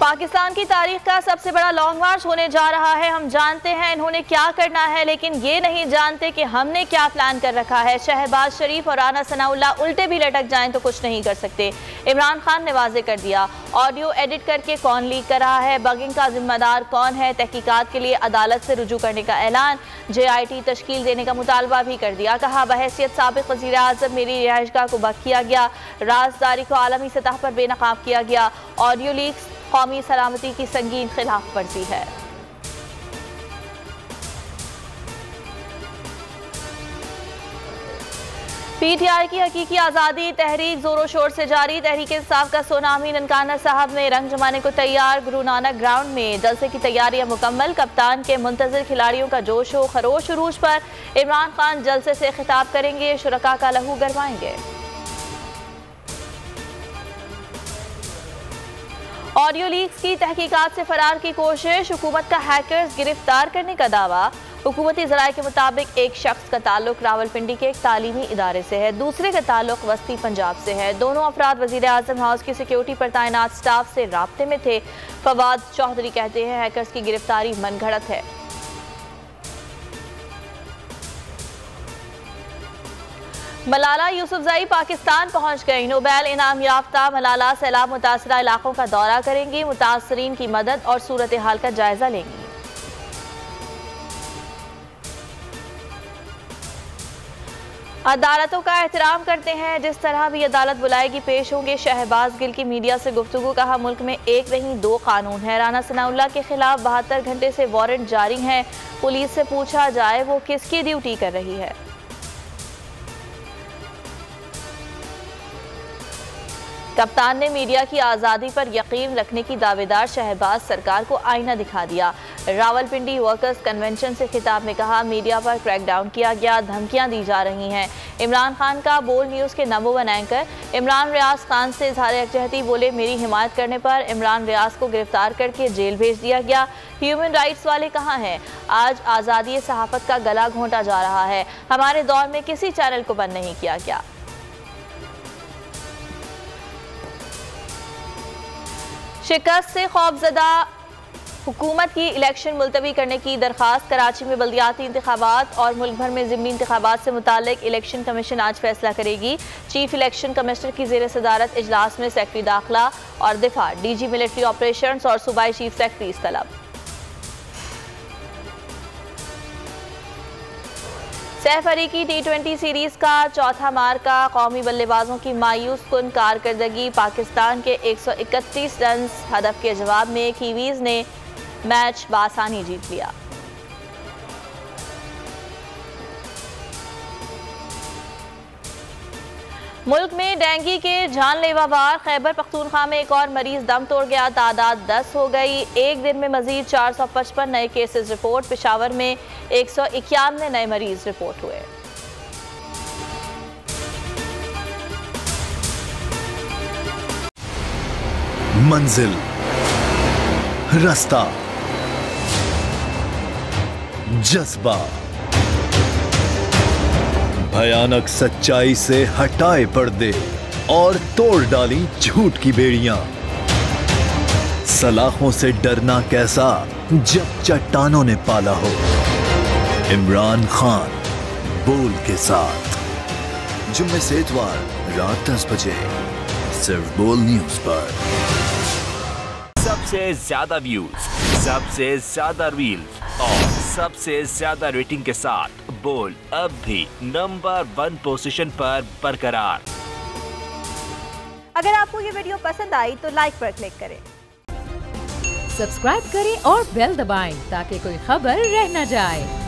पाकिस्तान की तारीख का सबसे बड़ा लॉन्ग मार्च होने जा रहा है। हम जानते हैं इन्होंने क्या करना है, लेकिन ये नहीं जानते कि हमने क्या प्लान कर रखा है। शहबाज शरीफ और राना सनाउल्लाह उल्टे भी लटक जाएं तो कुछ नहीं कर सकते। इमरान खान ने वाजे कर दिया, ऑडियो एडिट करके कौन लीक कर रहा है, बगिंग का जिम्मेदार कौन है, तहकीकात के लिए अदालत से रुजू करने का ऐलान, JIT तश्कील देने का मुतालबा भी कर दिया। कहा बहैसियत साबिक वज़ीर आज़म मेरी रिहाइशगाह को बक किया गया, राजदारी को आलमी सतह पर बेनकाब किया गया। ऑडियो लीक्स कौमी सलामती की संगीन खिलाफ वर्जी है। PTI की हकीकी आज़ादी तहरीक जोरों शोर से जारी। तहरीक इंसाफ का सोनामी ननकाना साहब में रंग जमाने को तैयार। गुरु नानक ग्राउंड में जलसे की तैयारियां मुकम्मल। कप्तान के मुंतज़िर खिलाड़ियों का जोश व खरोश उरूज पर। इमरान खान जलसे से खिताब करेंगे, शुरका का लहू गरमाएंगे। ऑडियो लीक्स की तहकीकात से फरार की कोशिश, हुकूमत का हैकर्स गिरफ्तार करने का दावा। हुकूमती ज़राए के मुताबिक एक शख्स का ताल्लुक रावलपिंडी के एक तालीमी इदारे से है, दूसरे का ताल्लुक वस्ती पंजाब से है। दोनों अफराद वज़ीर आज़म हाउस की सिक्योरिटी पर तैनात स्टाफ से राब्ते में थे। फवाद चौधरी कहते हैं हैकर्स की गिरफ्तारी मनगढ़ंत है। मलाला यूसुफजई पाकिस्तान पहुंच गई। नोबेल इनाम याफ्ता मलाला सैलाब मुतासरा इलाकों का दौरा करेंगी, मुतासरीन की मदद और सूरत हाल का जायजा लेंगी। अदालतों का एहतराम करते हैं, जिस तरह भी अदालत बुलाएगी पेश होंगे। शहबाज गिल की मीडिया से गुफ्तगू, कहा मुल्क में एक नहीं दो कानून है। राना सनाउल्लाह के खिलाफ 72 घंटे से वारंट जारी हैं। पुलिस से पूछा जाए वो किसकी ड्यूटी कर रही है। कप्तान ने मीडिया की आज़ादी पर यकीन रखने की दावेदार शहबाज सरकार को आईना दिखा दिया। रावलपिंडी वर्कर्स कन्वेंशन से खिताब में कहा मीडिया पर क्रैकडाउन किया गया, धमकियां दी जा रही हैं। इमरान खान का बोल न्यूज़ के नंबर 1 एंकर इमरान रियाज खान से इजहार यकजहती, बोले मेरी हिमायत करने पर इमरान रियाज को गिरफ्तार करके जेल भेज दिया गया। ह्यूमन राइट्स वाले कहाँ हैं? आज आज़ादी सहाफ़त का गला घोंटा जा रहा है। हमारे दौर में किसी चैनल को बंद नहीं किया गया। शिकस्त से खौफजदा हुकूमत की इलेक्शन मुलतवी करने की दरख्वास्त। कराची में बल्दियाती इंतखाबात और मुल्क भर में ज़िमनी इंतखाबात से मुताल्लिक इलेक्शन कमीशन आज फैसला करेगी। चीफ इलेक्शन कमिश्नर की ज़ेर सदारत इजलास में सेक्रेटरी दाखिला और दिफा, DG मिलिट्री ऑपरेशंस और सूबाई चीफ सेक्रेटरी तलब। सैफ अली की T20 सीरीज का चौथा मार्का, कौमी बल्लेबाजों की मायूस कुन कारकर्दगी। पाकिस्तान के 131 रन हदफ के जवाब में कीवीज ने मैच बासानी जीत लिया। मुल्क में डेंगू के जानलेवा वार। खैबर पख्तूनख्वा में एक और मरीज दम तोड़ गया, तादाद 10 हो गई। एक दिन में मजीद 455 नए केसेस रिपोर्ट। पेशावर में 191 नए मरीज रिपोर्ट हुए। मंजिल, रास्ता, जज्बा, भयानक सच्चाई से हटाए पर्दे और तोड़ डाली झूठ की बेड़ियां। सलाखों से डरना कैसा जब चट्टानों ने पाला हो। इमरान खान बोल के साथ जुम्मे से इतवार रात 10 बजे सिर्फ बोल न्यूज पर। सबसे ज्यादा व्यूज, सबसे ज्यादा रील्स और सबसे ज्यादा रेटिंग के साथ बोल अब भी नंबर 1 पोजीशन पर बरकरार। अगर आपको ये वीडियो पसंद आई तो लाइक पर क्लिक करें, सब्सक्राइब करें और बेल दबाएं ताकि कोई खबर रह न जाए।